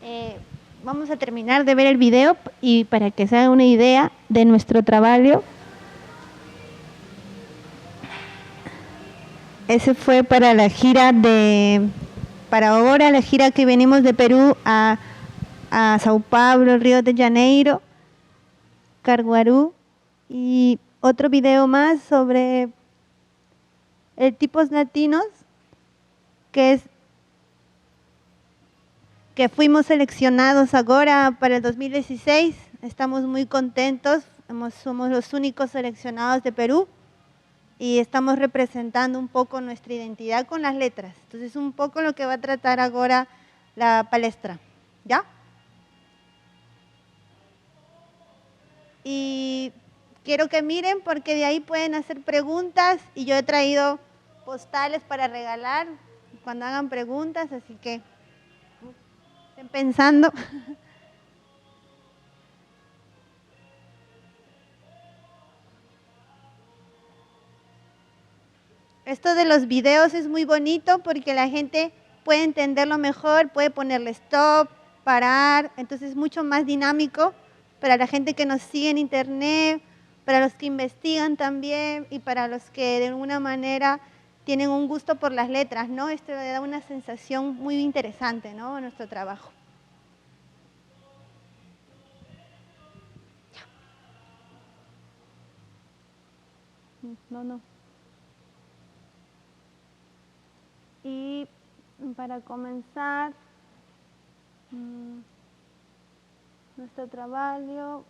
Eh, Vamos a terminar de ver el video y para que se hagan una idea de nuestro trabajo. Ese fue para la gira para ahora la gira que venimos de Perú a Sao Paulo, Río de Janeiro, Caruaru, y otro video más sobre tipos latinos que fuimos seleccionados ahora para el 2016. Estamos muy contentos, somos los únicos seleccionados de Perú y estamos representando un poco nuestra identidad con las letras. Entonces, un poco lo que va a tratar ahora la palestra, ¿ya? Y quiero que miren porque de ahí pueden hacer preguntas y yo he traído postales para regalar cuando hagan preguntas, así que estén pensando. Esto de los videos es muy bonito porque la gente puede entenderlo mejor, puede ponerle stop, parar, entonces es mucho más dinámico para la gente que nos sigue en internet, para los que investigan también y para los que de alguna manera tienen un gusto por las letras, ¿no? Esto le da una sensación muy interesante, ¿no?, a nuestro trabajo. No. Y para comenzar nuestro trabajo,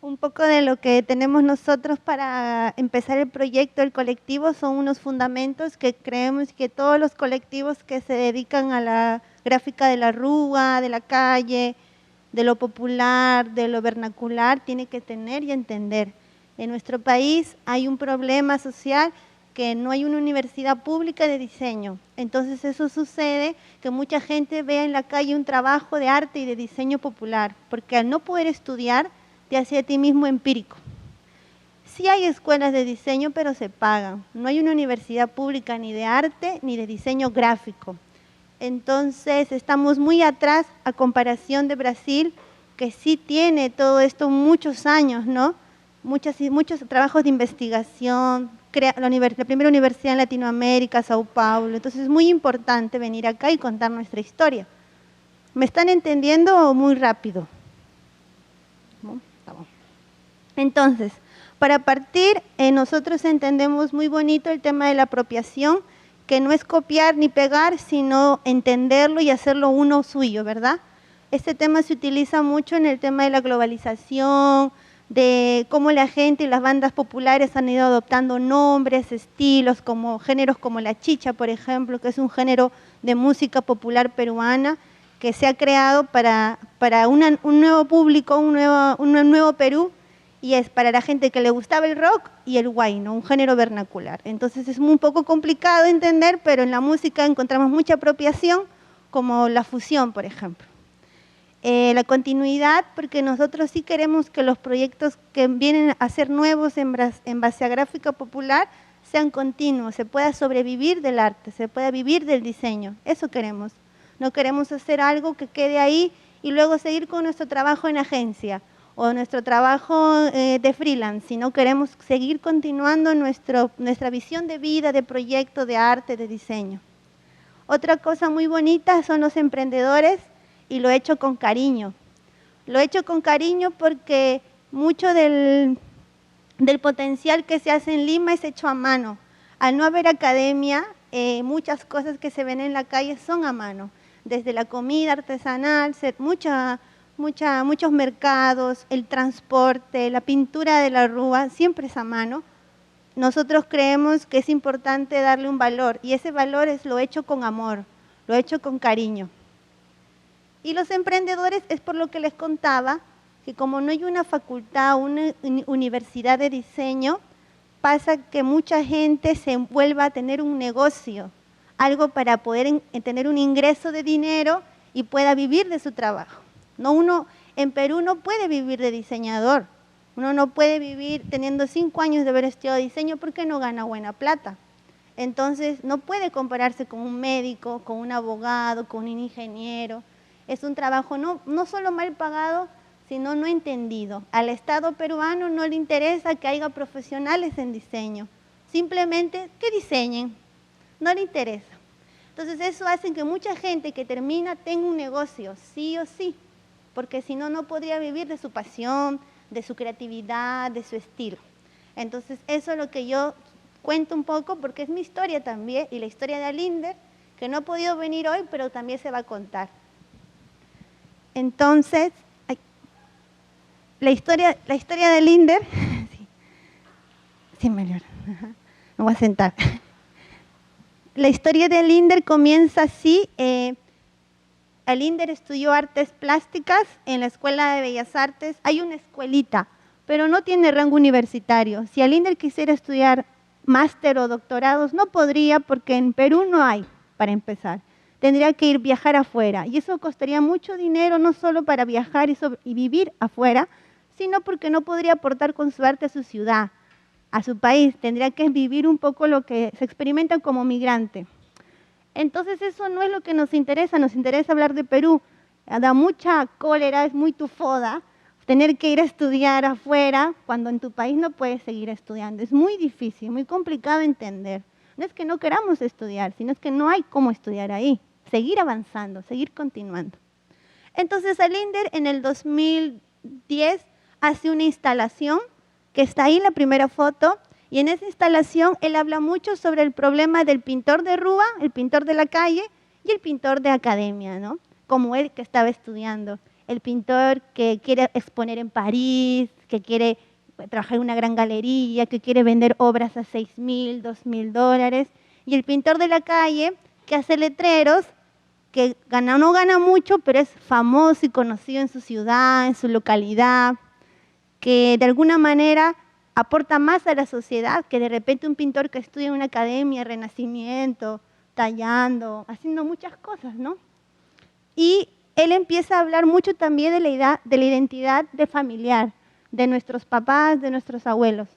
un poco de lo que tenemos nosotros para empezar el proyecto, el colectivo, son unos fundamentos que creemos que todos los colectivos que se dedican a la gráfica de la rúa, de la calle, de lo popular, de lo vernacular, tienen que tener y entender. En nuestro país hay un problema social que no hay una universidad pública de diseño. Entonces eso sucede que mucha gente vea en la calle un trabajo de arte y de diseño popular, porque al no poder estudiar, te hace a ti mismo empírico. Sí hay escuelas de diseño, pero se pagan. No hay una universidad pública ni de arte ni de diseño gráfico. Entonces estamos muy atrás a comparación de Brasil, que sí tiene todo esto muchos años, ¿no? Muchos trabajos de investigación, la primera universidad en Latinoamérica, Sao Paulo. Entonces es muy importante venir acá y contar nuestra historia. ¿Me están entendiendo o muy rápido? Entonces, para partir, nosotros entendemos muy bonito el tema de la apropiación, que no es copiar ni pegar, sino entenderlo y hacerlo uno suyo, ¿verdad? Este tema se utiliza mucho en el tema de la globalización, de cómo la gente y las bandas populares han ido adoptando nombres, estilos, como géneros como la chicha, por ejemplo, que es un género de música popular peruana que se ha creado para un nuevo público, un nuevo Perú, y es para la gente que le gustaba el rock y el huayno, un género vernacular. Entonces es un poco complicado de entender, pero en la música encontramos mucha apropiación, como la fusión, por ejemplo. La continuidad, porque nosotros sí queremos que los proyectos que vienen a ser nuevos en base a gráfica popular sean continuos, se pueda sobrevivir del arte, se pueda vivir del diseño, eso queremos. No queremos hacer algo que quede ahí y luego seguir con nuestro trabajo en agencia o nuestro trabajo de freelance, sino queremos seguir continuando nuestra visión de vida, de proyecto, de arte, de diseño. Otra cosa muy bonita son los emprendedores y lo he hecho con cariño. Lo he hecho con cariño porque mucho del potencial que se hace en Lima es hecho a mano. Al no haber academia, muchas cosas que se ven en la calle son a mano. Desde la comida artesanal, muchos mercados, el transporte, la pintura de la rúa, siempre es a mano. Nosotros creemos que es importante darle un valor y ese valor es lo hecho con amor, lo hecho con cariño. Y los emprendedores es por lo que les contaba, que como no hay una facultad, una universidad de diseño, pasa que mucha gente se vuelva a tener un negocio, algo para poder tener un ingreso de dinero y pueda vivir de su trabajo. Uno en Perú no puede vivir de diseñador, uno no puede vivir teniendo 5 años de haber estudiado diseño porque no gana buena plata. Entonces, no puede compararse con un médico, con un abogado, con un ingeniero. Es un trabajo no solo mal pagado, sino no entendido. Al Estado peruano no le interesa que haya profesionales en diseño. Simplemente que diseñen, no le interesa. Entonces eso hace que mucha gente que termina tenga un negocio, sí o sí, porque si no, no podría vivir de su pasión, de su creatividad, de su estilo. Entonces eso es lo que yo cuento un poco, porque es mi historia también, y la historia de Alinder, que no ha podido venir hoy, pero también se va a contar. Entonces, la historia de Alinder, sí, Melior, me voy a sentar. La historia de Alinder comienza así. Alinder estudió artes plásticas en la Escuela de Bellas Artes. Hay una escuelita, pero no tiene rango universitario. Si Alinder quisiera estudiar máster o doctorados, no podría, porque en Perú no hay, para empezar. Tendría que viajar afuera, y eso costaría mucho dinero, no solo para viajar y vivir afuera, sino porque no podría aportar con su arte a su ciudad, a su país. Tendría que vivir un poco lo que se experimenta como migrante. Entonces eso no es lo que nos interesa hablar de Perú. Da mucha cólera, es muy tufoda tener que ir a estudiar afuera cuando en tu país no puedes seguir estudiando. Es muy difícil, muy complicado entender. No es que no queramos estudiar, sino es que no hay cómo estudiar ahí. Seguir avanzando, seguir continuando. Entonces Alinder en el 2010 hace una instalación que está ahí en la primera foto, y en esa instalación él habla mucho sobre el problema del pintor de rúa, el pintor de la calle, y el pintor de academia, ¿no? Como él que estaba estudiando. El pintor que quiere exponer en París, que quiere trabajar en una gran galería, que quiere vender obras a $6,000, $2,000, y el pintor de la calle que hace letreros, que no gana mucho, pero es famoso y conocido en su ciudad, en su localidad, que de alguna manera aporta más a la sociedad que de repente un pintor que estudia en una academia, Renacimiento, tallando, haciendo muchas cosas, ¿no? Y él empieza a hablar mucho también de la identidad de familiar, de nuestros papás, de nuestros abuelos.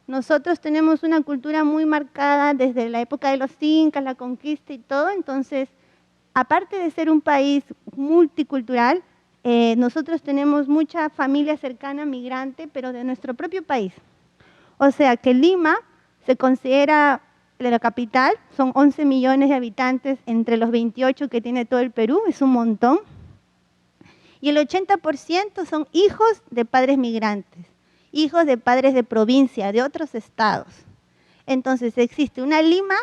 Nosotros tenemos una cultura muy marcada desde la época de los incas, la conquista y todo, entonces, aparte de ser un país multicultural, nosotros tenemos mucha familia cercana, migrante, pero de nuestro propio país. O sea que Lima se considera la capital, son 11 millones de habitantes entre los 28 que tiene todo el Perú, es un montón. Y el 80% son hijos de padres migrantes, hijos de padres de provincia, de otros estados. Entonces existe una Lima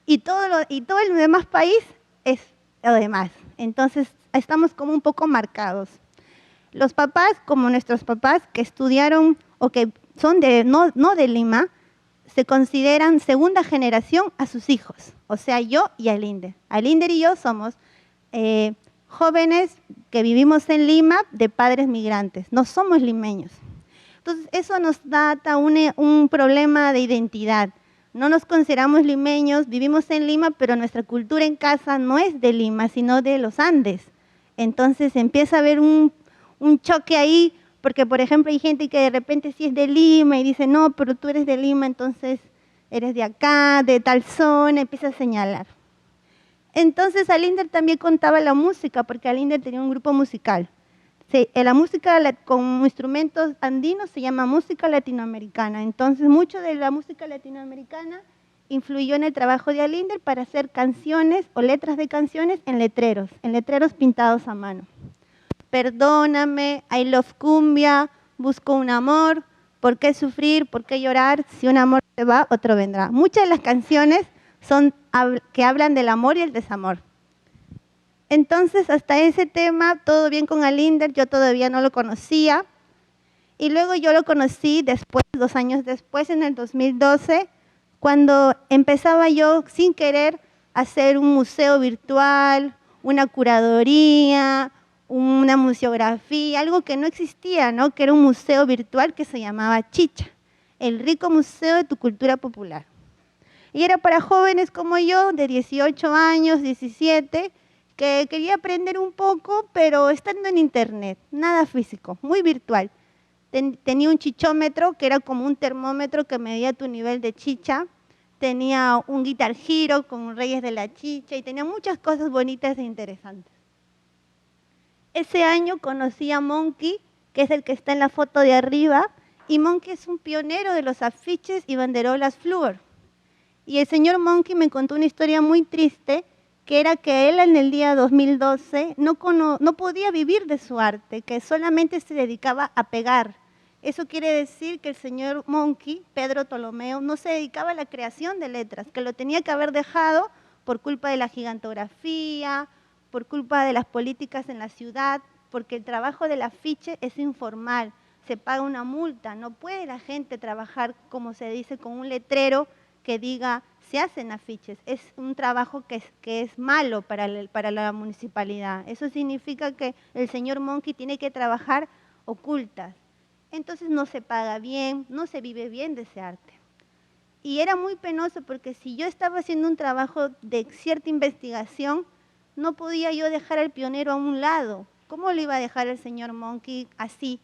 y todo el demás país es lo demás. Entonces estamos como un poco marcados. Los papás, como nuestros papás que estudiaron o que son no de Lima, se consideran segunda generación a sus hijos. O sea, yo y Alinder. Alinder y yo somos jóvenes que vivimos en Lima de padres migrantes. No somos limeños. Entonces, eso nos da un problema de identidad. No nos consideramos limeños, vivimos en Lima, pero nuestra cultura en casa no es de Lima, sino de los Andes. Entonces empieza a haber un choque ahí, porque por ejemplo hay gente que de repente sí es de Lima y dice, no, pero tú eres de Lima, entonces eres de acá, de tal zona, empieza a señalar. Entonces Alinder también contaba la música, porque Alinder tenía un grupo musical. La música con instrumentos andinos se llama música latinoamericana. Entonces, mucho de la música latinoamericana influyó en el trabajo de Alinder para hacer canciones o letras de canciones en letreros pintados a mano. Perdóname, I love cumbia, busco un amor, ¿por qué sufrir, por qué llorar? Si un amor se va, otro vendrá. Muchas de las canciones son que hablan del amor y el desamor. Entonces, hasta ese tema, todo bien con Alinder, yo todavía no lo conocía. Y luego yo lo conocí después, 2 años después, en el 2012, cuando empezaba yo, sin querer, a hacer un museo virtual, una curaduría, una museografía, algo que no existía, ¿no? Que era un museo virtual que se llamaba Chicha, el rico museo de tu cultura popular. Y era para jóvenes como yo, de 18 años, 17, que quería aprender un poco, pero estando en internet, nada físico, muy virtual. Tenía un chichómetro, que era como un termómetro que medía tu nivel de chicha. tenía un Guitar Hero con Reyes de la Chicha y tenía muchas cosas bonitas e interesantes. Ese año conocí a Monkey, que es el que está en la foto de arriba, y Monkey es un pionero de los afiches y banderolas Fluor. Y el señor Monkey me contó una historia muy triste, que era que él en el día 2012 no podía vivir de su arte, que solamente se dedicaba a pegar. Eso quiere decir que el señor Monkey, Pedro Ptolomeo, no se dedicaba a la creación de letras, que lo tenía que haber dejado por culpa de la gigantografía, por culpa de las políticas en la ciudad, porque el trabajo del afiche es informal, se paga una multa, no puede la gente trabajar, como se dice, con un letrero que diga, se hacen afiches, es un trabajo que es malo para la municipalidad. Eso significa que el señor Monkey tiene que trabajar ocultas. Entonces no se paga bien, no se vive bien de ese arte. Y era muy penoso porque si yo estaba haciendo un trabajo de cierta investigación, no podía yo dejar al pionero a un lado. ¿Cómo lo iba a dejar el señor Monkey así,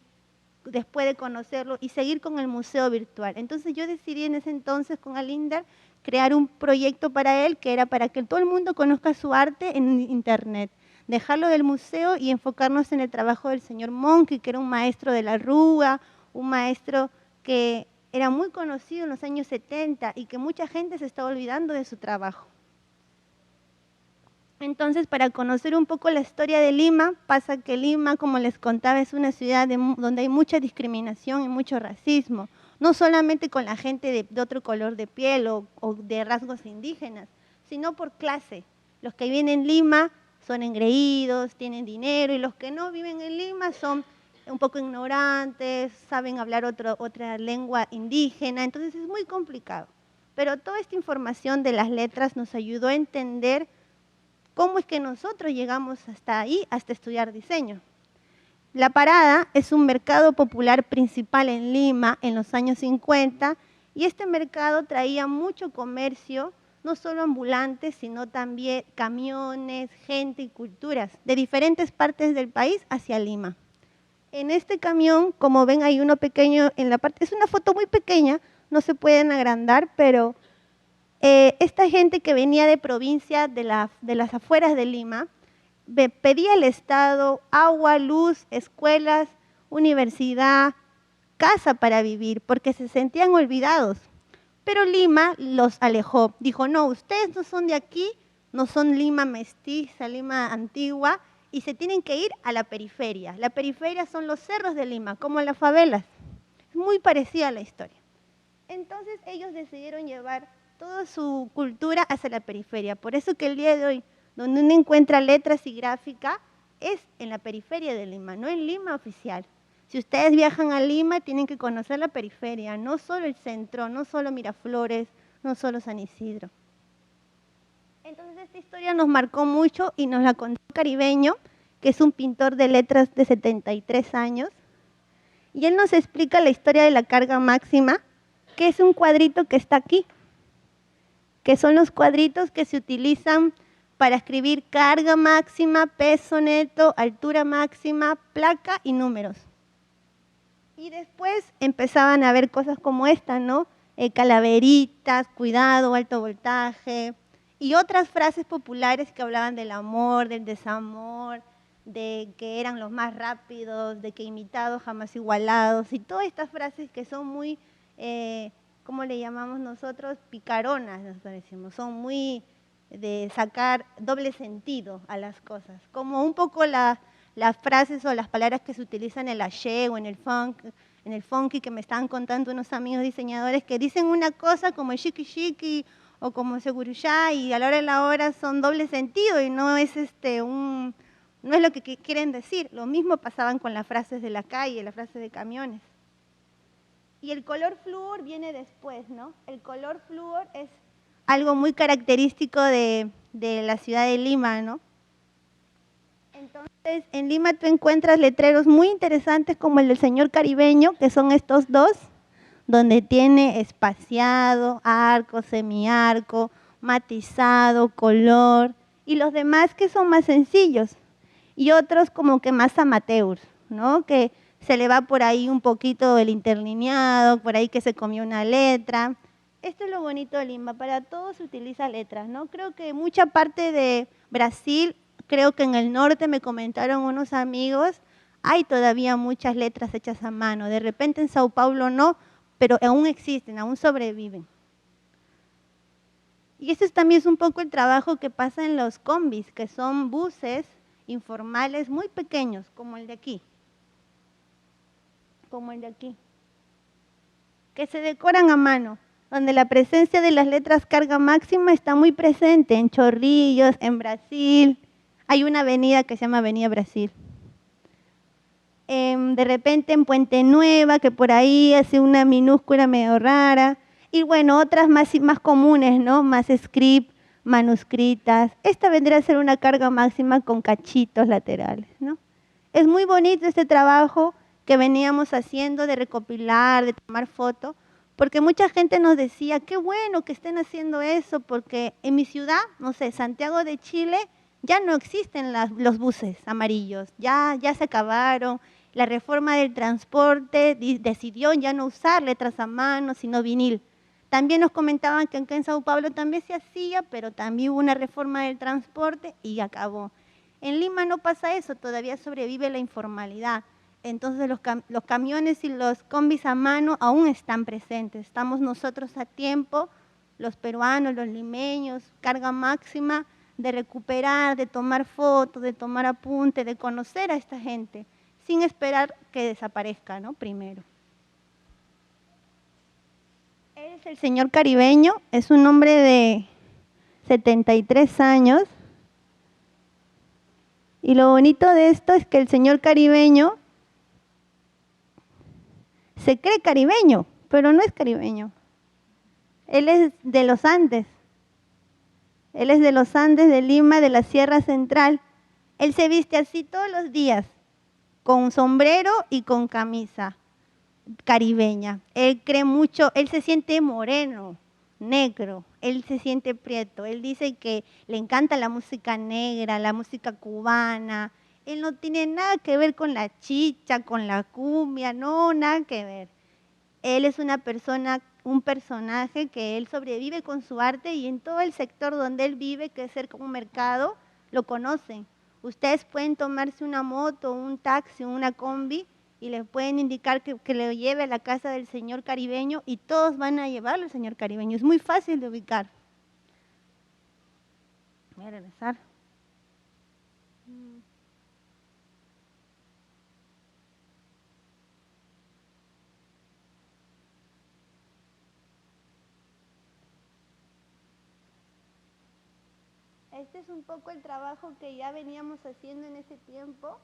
después de conocerlo, y seguir con el museo virtual? Entonces yo decidí en ese entonces con Alinder crear un proyecto para él, que era para que todo el mundo conozca su arte en internet. Dejarlo del museo y enfocarnos en el trabajo del señor Monkey, que era un maestro de la arruga, un maestro que era muy conocido en los años 70 y que mucha gente se estaba olvidando de su trabajo. Entonces, para conocer un poco la historia de Lima, pasa que Lima, como les contaba, es una ciudad donde hay mucha discriminación y mucho racismo, no solamente con la gente de otro color de piel o de rasgos indígenas, sino por clase. Los que viven en Lima son engreídos, tienen dinero, y los que no viven en Lima son un poco ignorantes, saben hablar otra lengua indígena, entonces es muy complicado. Pero toda esta información de las letras nos ayudó a entender cómo es que nosotros llegamos hasta ahí, hasta estudiar diseño. La Parada es un mercado popular principal en Lima en los años 50, y este mercado traía mucho comercio, no solo ambulantes, sino también camiones, gente y culturas de diferentes partes del país hacia Lima. En este camión, como ven, hay uno pequeño en la parte, es una foto muy pequeña, no se pueden agrandar, pero esta gente que venía de provincia, de las afueras de Lima, pedía al Estado agua, luz, escuelas, universidad, casa para vivir, porque se sentían olvidados. Pero Lima los alejó, dijo, no, ustedes no son de aquí, no son Lima mestiza, Lima antigua, y se tienen que ir a la periferia. La periferia son los cerros de Lima, como las favelas. Es muy parecida a la historia. Entonces ellos decidieron llevar toda su cultura hacia la periferia. Por eso que el día de hoy, donde uno encuentra letras y gráfica, es en la periferia de Lima, no en Lima oficial. Si ustedes viajan a Lima, tienen que conocer la periferia, no solo el centro, no solo Miraflores, no solo San Isidro. Entonces esta historia nos marcó mucho y nos la contó Caribeño, que es un pintor de letras de 73 años. Y él nos explica la historia de la carga máxima, que es un cuadrito que está aquí, que son los cuadritos que se utilizan para escribir carga máxima, peso neto, altura máxima, placa y números. Y después empezaban a ver cosas como esta, ¿no? Calaveritas, cuidado, alto voltaje, y otras frases populares que hablaban del amor, del desamor, de que eran los más rápidos, de que imitados jamás igualados, y todas estas frases que son muy, ¿cómo le llamamos nosotros? Picaronas, nos decimos, son muy de sacar doble sentido a las cosas, como un poco las frases o las palabras que se utilizan en el axé o en el funky, que me estaban contando unos amigos diseñadores que dicen una cosa como el shiki shiki o como seguruyá, y a la hora son doble sentido y no es no es lo que quieren decir. Lo mismo pasaban con las frases de la calle, las frases de camiones. Y el color flúor viene después, ¿no? El color flúor es algo muy característico de la ciudad de Lima, ¿no? Entonces, en Lima tú encuentras letreros muy interesantes como el del señor Caribeño, que son estos dos, donde tiene espaciado, arco, semiarco, matizado, color, y los demás que son más sencillos, y otros como que más amateurs, ¿no? Que se le va por ahí un poquito el interlineado, por ahí que se comió una letra. Esto es lo bonito de Lima, para todos se utiliza letras, ¿no? Creo que mucha parte de Brasil, creo que en el norte me comentaron unos amigos, hay todavía muchas letras hechas a mano. De repente en Sao Paulo no, pero aún existen, aún sobreviven. Y eso también es un poco el trabajo que pasa en los combis, que son buses informales muy pequeños, como el de aquí. Como el de aquí. Que se decoran a mano, donde la presencia de las letras carga máxima está muy presente en Chorrillos, en Brasil. Hay una avenida que se llama Avenida Brasil. De repente en Puente Nueva, que por ahí hace una minúscula medio rara. Y bueno, otras más comunes, ¿no? Más script, manuscritas. Esta vendría a ser una carga máxima con cachitos laterales, ¿no? Es muy bonito este trabajo que veníamos haciendo de recopilar, de tomar fotos, porque mucha gente nos decía, qué bueno que estén haciendo eso, porque en mi ciudad, no sé, Santiago de Chile, ya no existen los buses amarillos, ya se acabaron. La reforma del transporte decidió ya no usar letras a mano, sino vinil. También nos comentaban que acá en Sao Paulo también se hacía, pero también hubo una reforma del transporte y acabó. En Lima no pasa eso, todavía sobrevive la informalidad. Entonces los camiones y los combis a mano aún están presentes. Estamos nosotros a tiempo, los peruanos, los limeños, carga máxima, de recuperar, de tomar fotos, de tomar apuntes, de conocer a esta gente, sin esperar que desaparezca, ¿no? Primero. Él es el señor Caribeño, es un hombre de 73 años. Y lo bonito de esto es que el señor Caribeño se cree caribeño, pero no es caribeño. Él es de los Andes. Él es de los Andes, de Lima, de la Sierra Central. Él se viste así todos los días, con sombrero y con camisa caribeña. Él cree mucho, él se siente moreno, negro, él se siente prieto. Él dice que le encanta la música negra, la música cubana. Él no tiene nada que ver con la chicha, con la cumbia, no, nada que ver. Él es una persona, un personaje que él sobrevive con su arte y en todo el sector donde él vive, que es cerca de un mercado, lo conocen. Ustedes pueden tomarse una moto, un taxi, una combi y les pueden indicar que le lleve a la casa del señor Caribeño y todos van a llevarlo al señor Caribeño. Es muy fácil de ubicar. Voy a regresar. Este es un poco el trabajo que ya veníamos haciendo en ese tiempo,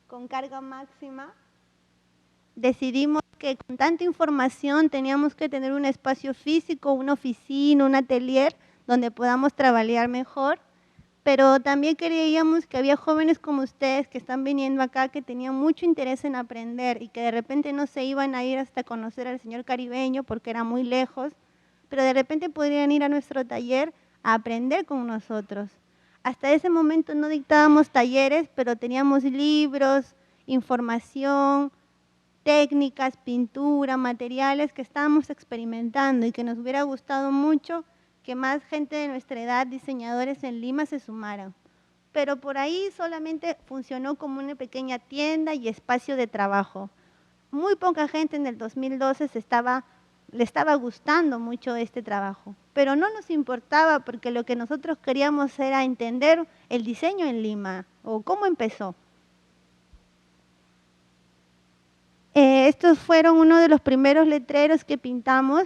con carga máxima. Decidimos que con tanta información teníamos que tener un espacio físico, una oficina, un atelier, donde podamos trabajar mejor. Pero también creíamos que había jóvenes como ustedes que están viniendo acá, que tenían mucho interés en aprender y que de repente no se iban a ir hasta conocer al señor Caribeño porque era muy lejos, pero de repente podrían ir a nuestro taller a aprender con nosotros. Hasta ese momento no dictábamos talleres, pero teníamos libros, información, técnicas, pintura, materiales que estábamos experimentando y que nos hubiera gustado mucho que más gente de nuestra edad, diseñadores en Lima, se sumaran. Pero por ahí solamente funcionó como una pequeña tienda y espacio de trabajo. Muy poca gente en el 2012 le estaba gustando mucho este trabajo, pero no nos importaba porque lo que nosotros queríamos era entender el diseño en Lima o cómo empezó. Estos fueron uno de los primeros letreros que pintamos.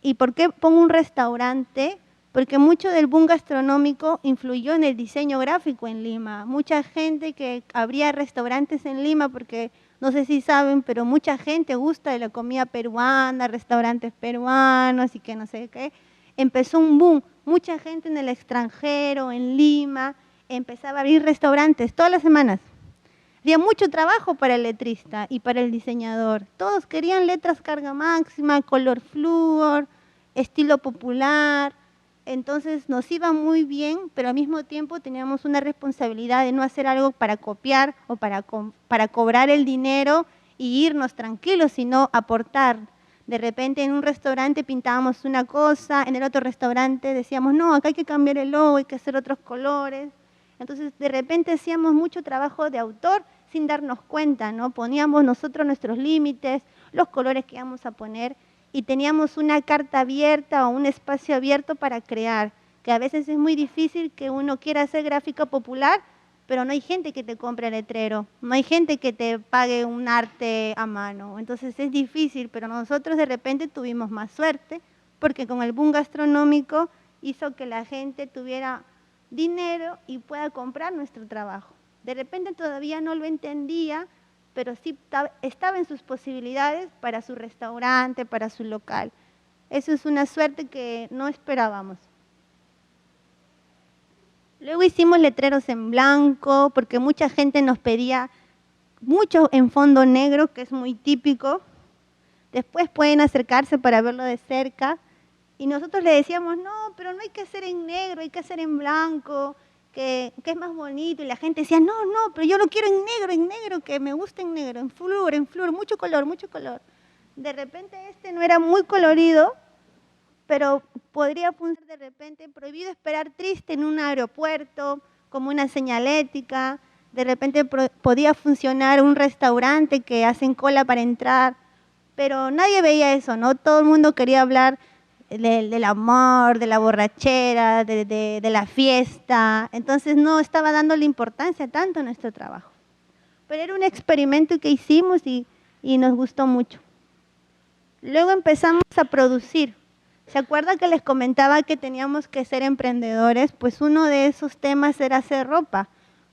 ¿Y por qué pongo un restaurante? Porque mucho del boom gastronómico influyó en el diseño gráfico en Lima. Mucha gente que abría restaurantes en Lima, porque no sé si saben, pero mucha gente gusta de la comida peruana, restaurantes peruanos y que no sé qué. Empezó un boom. Mucha gente en el extranjero, en Lima, empezaba a abrir restaurantes todas las semanas. Había mucho trabajo para el letrista y para el diseñador. Todos querían letras carga máxima, color flúor, estilo popular. Entonces nos iba muy bien, pero al mismo tiempo teníamos una responsabilidad de no hacer algo para copiar o para cobrar el dinero y irnos tranquilos, sino aportar. De repente en un restaurante pintábamos una cosa, en el otro restaurante decíamos, no, acá hay que cambiar el logo, hay que hacer otros colores. Entonces de repente hacíamos mucho trabajo de autor sin darnos cuenta, ¿no? Poníamos nosotros nuestros límites, los colores que íbamos a poner y teníamos una carta abierta o un espacio abierto para crear, que a veces es muy difícil que uno quiera hacer gráfica popular, pero no hay gente que te compre el letrero, no hay gente que te pague un arte a mano. Entonces es difícil, pero nosotros de repente tuvimos más suerte, porque con el boom gastronómico hizo que la gente tuviera dinero y pueda comprar nuestro trabajo. De repente todavía no lo entendía, pero sí estaba en sus posibilidades para su restaurante, para su local. Eso es una suerte que no esperábamos. Luego hicimos letreros en blanco, porque mucha gente nos pedía mucho en fondo negro, que es muy típico. Después pueden acercarse para verlo de cerca. Y nosotros le decíamos, no, pero no hay que hacer en negro, hay que hacer en blanco, que es más bonito. Y la gente decía, no, no, pero yo lo quiero en negro, que me gusta en negro, en flúor, mucho color, mucho color. De repente este no era muy colorido, pero podría funcionar de repente prohibido esperar triste en un aeropuerto, como una señalética. De repente podía funcionar un restaurante que hacen cola para entrar, pero nadie veía eso, ¿no? Todo el mundo quería hablar del amor, de la borrachera, de la fiesta. Entonces no estaba dándole importancia tanto a nuestro trabajo. Pero era un experimento que hicimos y nos gustó mucho. Luego empezamos a producir. ¿Se acuerdan que les comentaba que teníamos que ser emprendedores? Pues uno de esos temas era hacer ropa.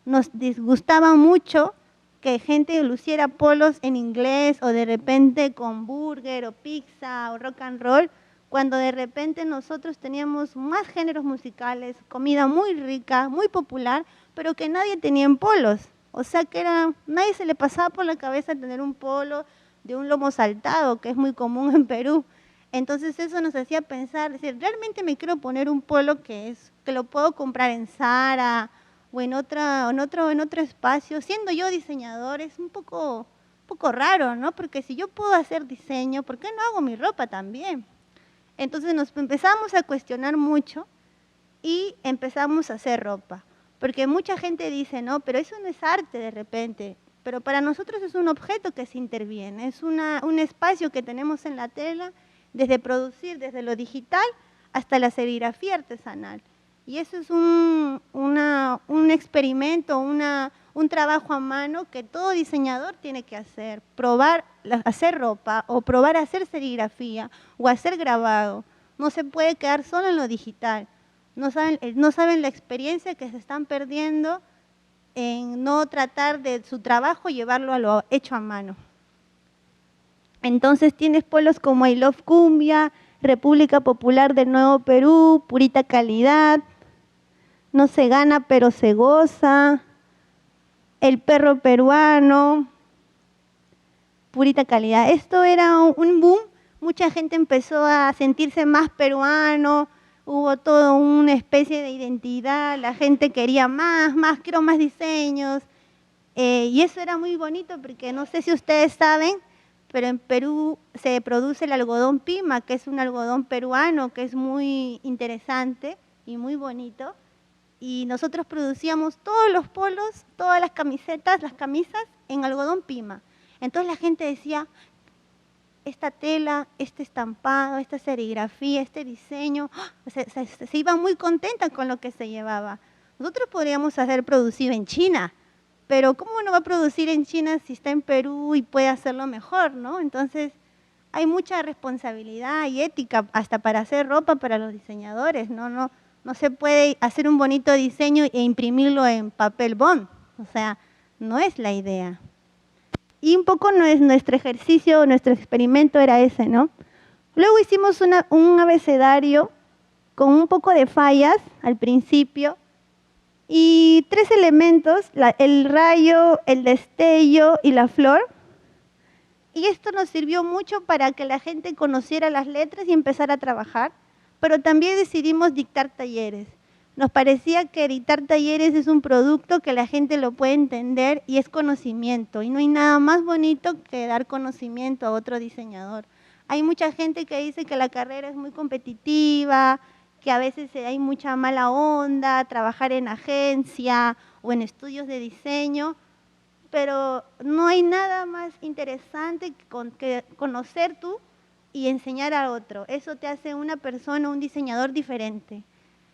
Nos disgustaba mucho que gente luciera polos en inglés o de repente con burger o pizza o rock and roll, cuando de repente nosotros teníamos más géneros musicales, comida muy rica, muy popular, pero que nadie tenía en polos. O sea que nadie se le pasaba por la cabeza tener un polo de un lomo saltado, que es muy común en Perú. Entonces eso nos hacía pensar, decir, realmente me quiero poner un polo que lo puedo comprar en Zara o en otro espacio. Siendo yo diseñador es un poco raro, ¿no? Porque si yo puedo hacer diseño, ¿por qué no hago mi ropa también? Entonces nos empezamos a cuestionar mucho y empezamos a hacer ropa. Porque mucha gente dice, no, pero eso no es arte de repente. Pero para nosotros es un objeto que se interviene, es un espacio que tenemos en la tela, desde producir, desde lo digital hasta la serigrafía artesanal. Y eso es un experimento, un trabajo a mano que todo diseñador tiene que hacer. Probar hacer ropa o probar hacer serigrafía o hacer grabado. No se puede quedar solo en lo digital. No saben la experiencia que se están perdiendo en no tratar de su trabajo llevarlo a lo hecho a mano. Entonces tienes polos como I Love Cumbia, República Popular del Nuevo Perú, Purita Calidad, No se gana pero se goza, El perro peruano, Purita Calidad. Esto era un boom, mucha gente empezó a sentirse más peruano, hubo toda una especie de identidad, la gente quería más, quiero más diseños. Y eso era muy bonito porque no sé si ustedes saben, pero en Perú se produce el algodón pima, que es un algodón peruano, que es muy interesante y muy bonito. Y nosotros producíamos todos los polos, todas las camisetas, las camisas en algodón pima. Entonces la gente decía, esta tela, este estampado, esta serigrafía, este diseño, se iba muy contenta con lo que se llevaba. Nosotros podríamos hacer producido en China, pero ¿cómo no va a producir en China si está en Perú y puede hacerlo mejor, ¿no? Entonces, hay mucha responsabilidad y ética hasta para hacer ropa para los diseñadores, ¿no? No se puede hacer un bonito diseño e imprimirlo en papel bond, o sea, no es la idea. Y un poco nuestro ejercicio, nuestro experimento era ese, ¿no? Luego hicimos un abecedario con un poco de fallas al principio, y 3 elementos, el rayo, el destello y la flor. Y esto nos sirvió mucho para que la gente conociera las letras y empezara a trabajar, pero también decidimos dictar talleres. Nos parecía que dictar talleres es un producto que la gente lo puede entender y es conocimiento. Y no hay nada más bonito que dar conocimiento a otro diseñador. Hay mucha gente que dice que la carrera es muy competitiva, que a veces hay mucha mala onda, trabajar en agencia o en estudios de diseño, pero no hay nada más interesante que conocer tú y enseñar a otro. Eso te hace una persona, un diseñador diferente.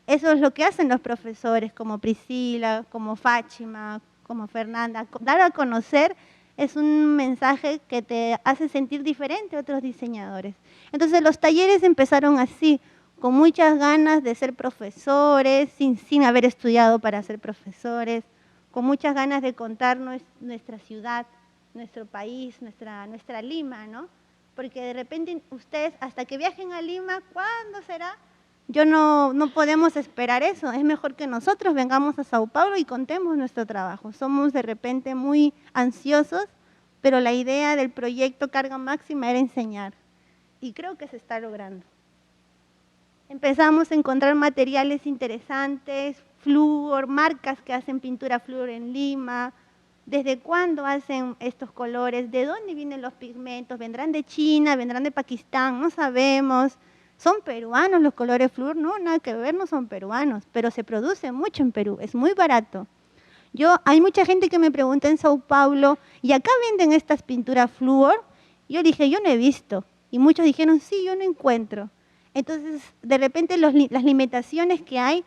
Eso es lo que hacen los profesores como Priscila, como Fátima, como Fernanda. Dar a conocer es un mensaje que te hace sentir diferente a otros diseñadores. Entonces los talleres empezaron así, con muchas ganas de ser profesores, sin haber estudiado para ser profesores, con muchas ganas de contar nuestra ciudad, nuestro país, nuestra Lima, ¿no? Porque de repente ustedes, hasta que viajen a Lima, ¿cuándo será? No podemos esperar eso. Es mejor que nosotros vengamos a Sao Paulo y contemos nuestro trabajo. Somos de repente muy ansiosos, pero la idea del proyecto Carga Máxima era enseñar. Y creo que se está logrando. Empezamos a encontrar materiales interesantes, flúor, marcas que hacen pintura flúor en Lima. ¿Desde cuándo hacen estos colores? ¿De dónde vienen los pigmentos? ¿Vendrán de China? ¿Vendrán de Pakistán? No sabemos. ¿Son peruanos los colores flúor? No, nada que ver, no son peruanos, pero se produce mucho en Perú, es muy barato. Hay mucha gente que me pregunta en Sao Paulo, ¿y acá venden estas pinturas flúor? Yo dije, yo no he visto. Y muchos dijeron, sí, yo no encuentro. Entonces, de repente las limitaciones que hay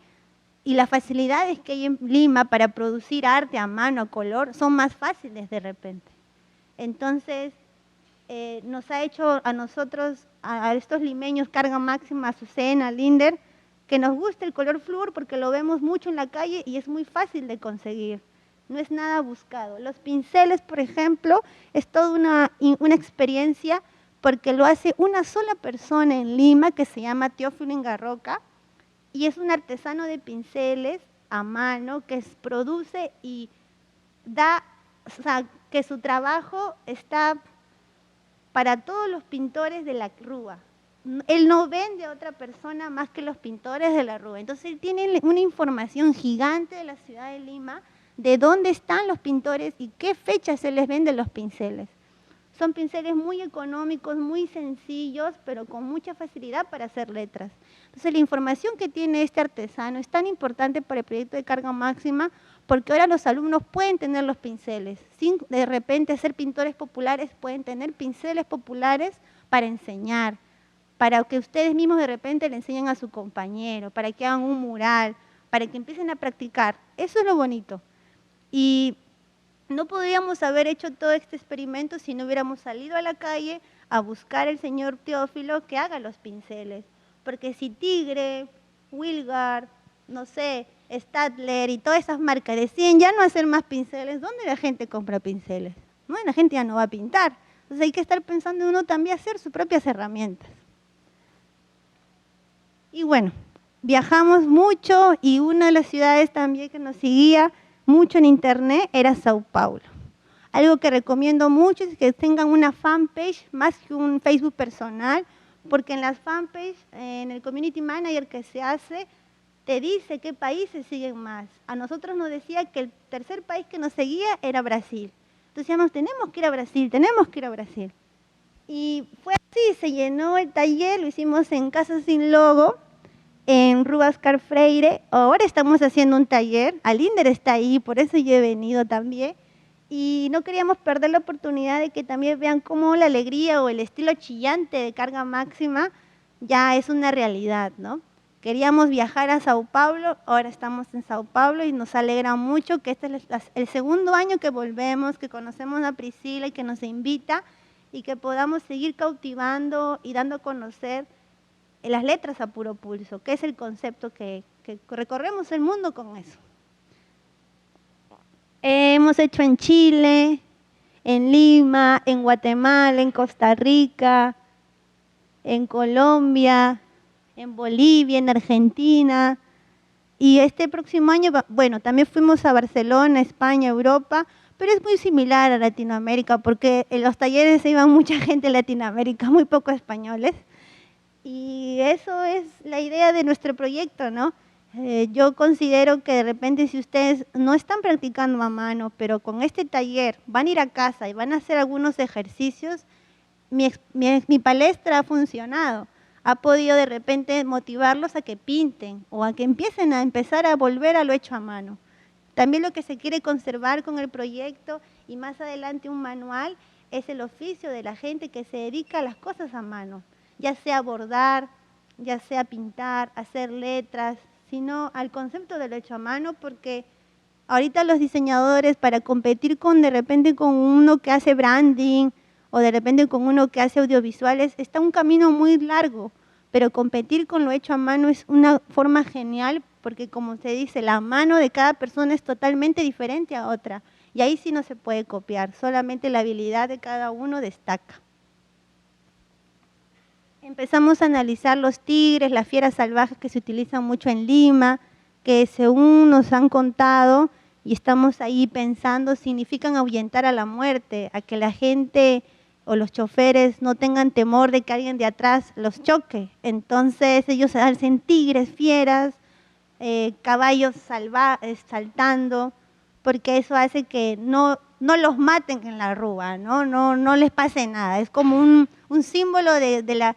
y las facilidades que hay en Lima para producir arte a mano, a color, son más fáciles de repente. Entonces, nos ha hecho a nosotros, a estos limeños, Carga Máxima, Azucena, Linder, que nos gusta el color flúor porque lo vemos mucho en la calle y es muy fácil de conseguir. No es nada buscado. Los pinceles, por ejemplo, es toda una experiencia porque lo hace una sola persona en Lima que se llama Teófilo Ingarroca y es un artesano de pinceles a mano que produce y da, o sea, que su trabajo está para todos los pintores de la Rúa. Él no vende a otra persona más que los pintores de la Rúa. Entonces él tiene una información gigante de la ciudad de Lima, de dónde están los pintores y qué fechas se les venden los pinceles. Son pinceles muy económicos, muy sencillos, pero con mucha facilidad para hacer letras. Entonces la información que tiene este artesano es tan importante para el proyecto de Carga Máxima porque ahora los alumnos pueden tener los pinceles. Sin de repente ser pintores populares, pueden tener pinceles populares para enseñar, para que ustedes mismos de repente le enseñen a su compañero, para que hagan un mural, para que empiecen a practicar. Eso es lo bonito. Y no podríamos haber hecho todo este experimento si no hubiéramos salido a la calle a buscar al señor Teófilo que haga los pinceles. Porque si Tigre, Wilgar, no sé, Stadler y todas esas marcas deciden ya no hacer más pinceles, ¿dónde la gente compra pinceles? ¿No? La gente ya no va a pintar. Entonces hay que estar pensando en uno también hacer sus propias herramientas. Y bueno, viajamos mucho y una de las ciudades también que nos seguía mucho en internet era Sao Paulo. Algo que recomiendo mucho es que tengan una fanpage más que un Facebook personal, porque en las fanpage, en el community manager que se hace, te dice qué países siguen más. A nosotros nos decía que el tercer país que nos seguía era Brasil. Entonces decíamos, tenemos que ir a Brasil, tenemos que ir a Brasil. Y fue así, se llenó el taller, lo hicimos en Casa Sin Logo, en Rua Oscar Freire. Ahora estamos haciendo un taller, Alinder está ahí, por eso yo he venido también. Y no queríamos perder la oportunidad de que también vean cómo la alegría o el estilo chillante de Carga Máxima ya es una realidad, ¿no? Queríamos viajar a Sao Paulo, ahora estamos en Sao Paulo y nos alegra mucho que este es el segundo año que volvemos, que conocemos a Priscila y que nos invita y que podamos seguir cautivando y dando a conocer las letras a puro pulso, que es el concepto que recorremos el mundo con eso. Hemos hecho en Chile, en Lima, en Guatemala, en Costa Rica, en Colombia, en Bolivia, en Argentina. Y este próximo año, bueno, también fuimos a Barcelona, España, Europa, pero es muy similar a Latinoamérica porque en los talleres se iban mucha gente de Latinoamérica, muy pocos españoles. Y eso es la idea de nuestro proyecto, ¿no? Yo considero que de repente si ustedes no están practicando a mano, pero con este taller van a ir a casa y van a hacer algunos ejercicios, mi palestra ha funcionado. Ha podido de repente motivarlos a que pinten o a que empiecen a empezar a volver a lo hecho a mano. También lo que se quiere conservar con el proyecto y más adelante un manual es el oficio de la gente que se dedica a las cosas a mano, ya sea bordar, ya sea pintar, hacer letras, sino al concepto de lo hecho a mano, porque ahorita los diseñadores para competir con de repente con uno que hace branding o de repente con uno que hace audiovisuales, está un camino muy largo, pero competir con lo hecho a mano es una forma genial porque como se dice, la mano de cada persona es totalmente diferente a otra y ahí sí no se puede copiar, solamente la habilidad de cada uno destaca. Empezamos a analizar los tigres, las fieras salvajes que se utilizan mucho en Lima, que según nos han contado y estamos ahí pensando, significan ahuyentar a la muerte, a que la gente o los choferes no tengan temor de que alguien de atrás los choque. Entonces ellos hacen tigres, fieras, caballos saltando, porque eso hace que no los maten en la rúa, no les pase nada. Es como un símbolo de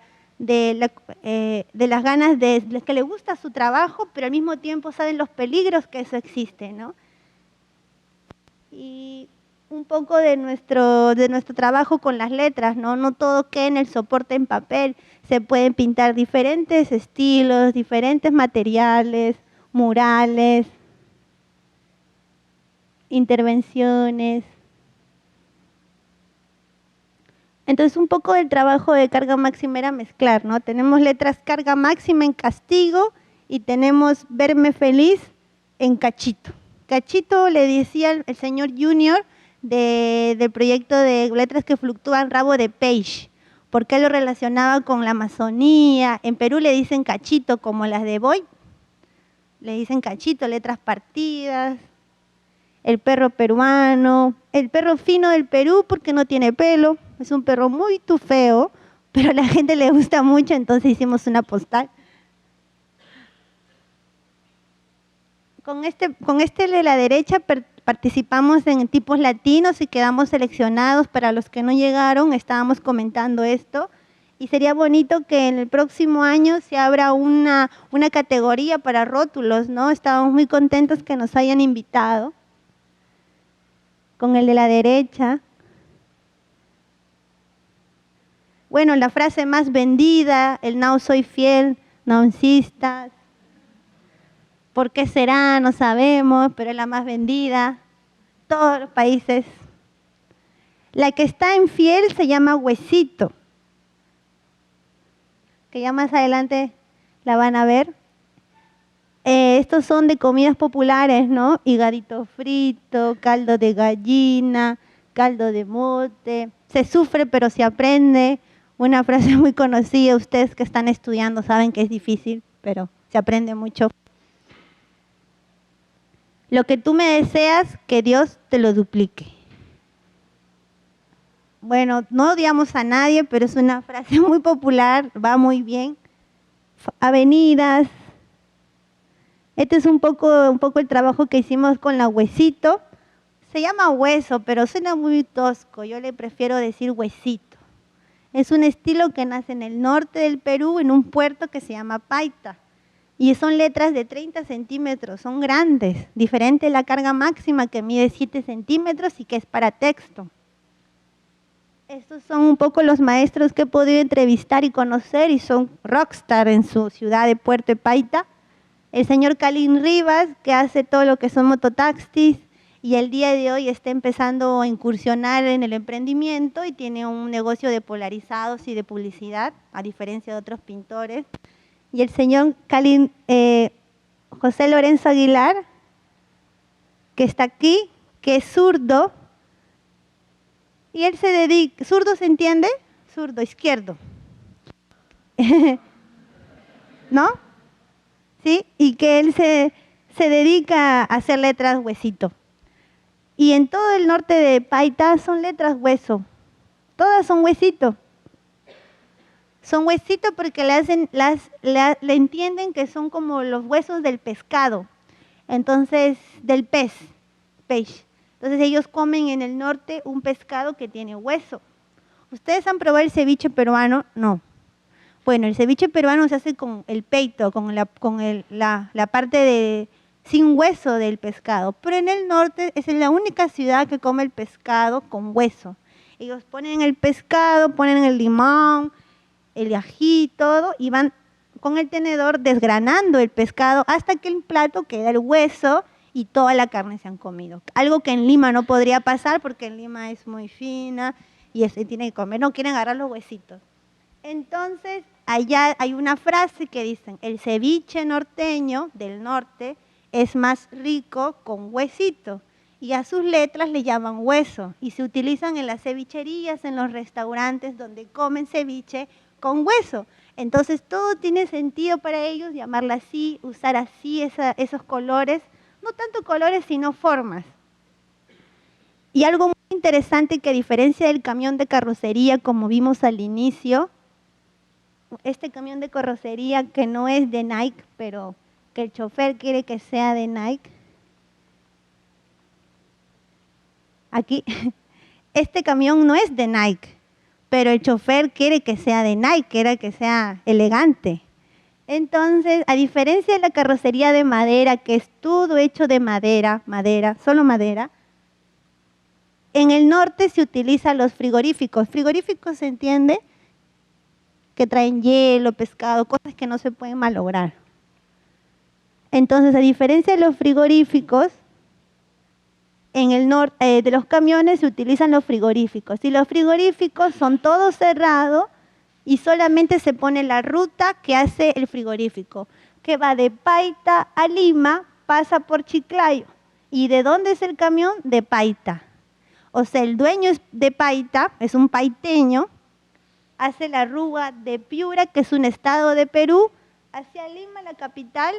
las ganas de que les gusta su trabajo, pero al mismo tiempo saben los peligros que eso existe, ¿no? Y un poco de nuestro trabajo con las letras, ¿no? No todo queda en el soporte en papel, se pueden pintar diferentes estilos, diferentes materiales, murales, intervenciones. Entonces un poco del trabajo de carga máxima era mezclar, ¿no? Tenemos letras carga máxima en castigo y tenemos verme feliz en cachito. Cachito le decía el señor Junior del proyecto de letras que fluctúan, rabo de peixe, porque él lo relacionaba con la Amazonía. En Perú le dicen cachito, como las de Boy, le dicen cachito, letras partidas. El perro peruano, el perro fino del Perú porque no tiene pelo, es un perro muy feo, pero a la gente le gusta mucho, entonces hicimos una postal. Con este de la derecha participamos en tipos latinos y quedamos seleccionados. Para los que no llegaron, estábamos comentando esto. Y sería bonito que en el próximo año se abra una categoría para rótulos, ¿no? Estábamos muy contentos que nos hayan invitado. Con el de la derecha. Bueno, la frase más vendida, el no soy fiel, no insistas. ¿Por qué será? No sabemos, pero es la más vendida. Todos los países. La que está en fiel se llama huesito, que ya más adelante la van a ver. Estos son de comidas populares, ¿no? Higadito frito, caldo de gallina, caldo de mote. Se sufre pero se aprende. Una frase muy conocida, ustedes que están estudiando saben que es difícil, pero se aprende mucho. Lo que tú me deseas, que Dios te lo duplique. Bueno, no odiamos a nadie, pero es una frase muy popular, va muy bien. Avenidas. Este es un poco el trabajo que hicimos con la huesito. Se llama hueso, pero suena muy tosco. Yo le prefiero decir huesito. Es un estilo que nace en el norte del Perú, en un puerto que se llama Paita. Y son letras de 30 centímetros, son grandes. Diferente la carga máxima que mide 7 centímetros y que es para texto. Estos son un poco los maestros que he podido entrevistar y conocer y son rockstar en su ciudad de Puerto Paita. El señor Kalin Rivas, que hace todo lo que son mototaxis y el día de hoy está empezando a incursionar en el emprendimiento y tiene un negocio de polarizados y de publicidad, a diferencia de otros pintores. Y el señor José Lorenzo Aguilar, que está aquí, que es zurdo, y él se dedica, ¿zurdo se entiende? Zurdo, izquierdo. ¿No? ¿Sí? Y que él se dedica a hacer letras huesito. Y en todo el norte de Paita son letras hueso. Todas son huesito. Son huesito porque le entienden que son como los huesos del pescado. Entonces, del peixe. Entonces ellos comen en el norte un pescado que tiene hueso. ¿Ustedes han probado el ceviche peruano? No. Bueno, el ceviche peruano se hace con el peito, con la parte sin hueso del pescado. Pero en el norte es la única ciudad que come el pescado con hueso. Ellos ponen el pescado, ponen el limón, el ají, todo, y van con el tenedor desgranando el pescado hasta que el plato queda el hueso y toda la carne se han comido. Algo que en Lima no podría pasar porque en Lima es muy fina y se tiene que comer, no quieren agarrar los huesitos. Entonces, allá hay una frase que dicen, el ceviche norteño del norte es más rico con huesito. Y a sus letras le llaman hueso y se utilizan en las cevicherías, en los restaurantes donde comen ceviche con hueso. Entonces todo tiene sentido para ellos, llamarla así, usar así esos colores, no tanto colores sino formas. Y algo muy interesante que a diferencia del camión de carrocería como vimos al inicio, este camión de carrocería que no es de Nike, pero que el chofer quiere que sea de Nike, aquí, este camión no es de Nike, pero el chofer quiere que sea de Nike, quiere que sea elegante. Entonces, a diferencia de la carrocería de madera, que es todo hecho de madera, solo madera, en el norte se utilizan los frigoríficos. Frigoríficos se entiende que traen hielo, pescado, cosas que no se pueden malograr. Entonces, a diferencia de los frigoríficos, en el norte de los camiones se utilizan los frigoríficos. Y los frigoríficos son todos cerrados y solamente se pone la ruta que hace el frigorífico, que va de Paita a Lima, pasa por Chiclayo. ¿Y de dónde es el camión? De Paita. O sea, el dueño es de Paita, es un paiteño, hace la ruta de Piura, que es un estado de Perú, hacia Lima, la capital,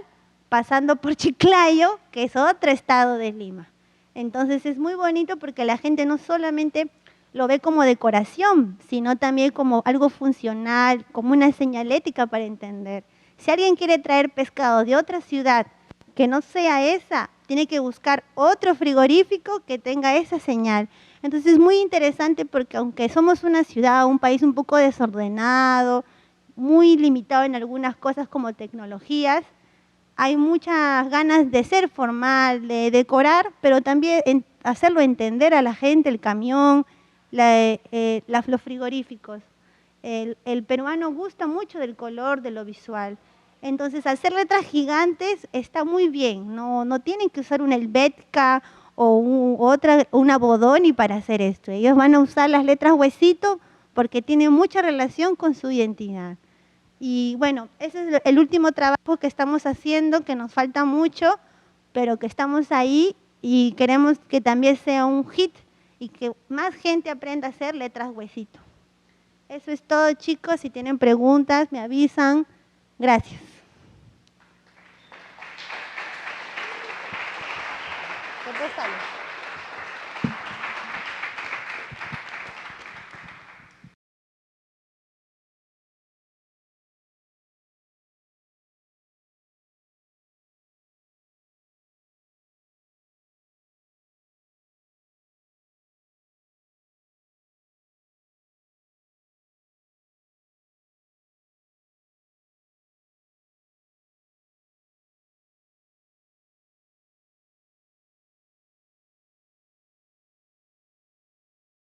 pasando por Chiclayo, que es otro estado de Lima. Entonces es muy bonito porque la gente no solamente lo ve como decoración, sino también como algo funcional, como una señalética para entender. Si alguien quiere traer pescado de otra ciudad que no sea esa, tiene que buscar otro frigorífico que tenga esa señal. Entonces es muy interesante porque aunque somos una ciudad, un país un poco desordenado, muy limitado en algunas cosas como tecnologías, hay muchas ganas de ser formal, de decorar, pero también hacerlo entender a la gente, el camión, los frigoríficos. El peruano gusta mucho del color, de lo visual. Entonces, hacer letras gigantes está muy bien. No tienen que usar una Helvetica o una Bodoni para hacer esto. Ellos van a usar las letras huesito porque tienen mucha relación con su identidad. Y bueno, ese es el último trabajo que estamos haciendo, que nos falta mucho, pero que estamos ahí y queremos que también sea un hit y que más gente aprenda a hacer letras huesito. Eso es todo, chicos. Si tienen preguntas, me avisan. Gracias. ¿Qué te sale?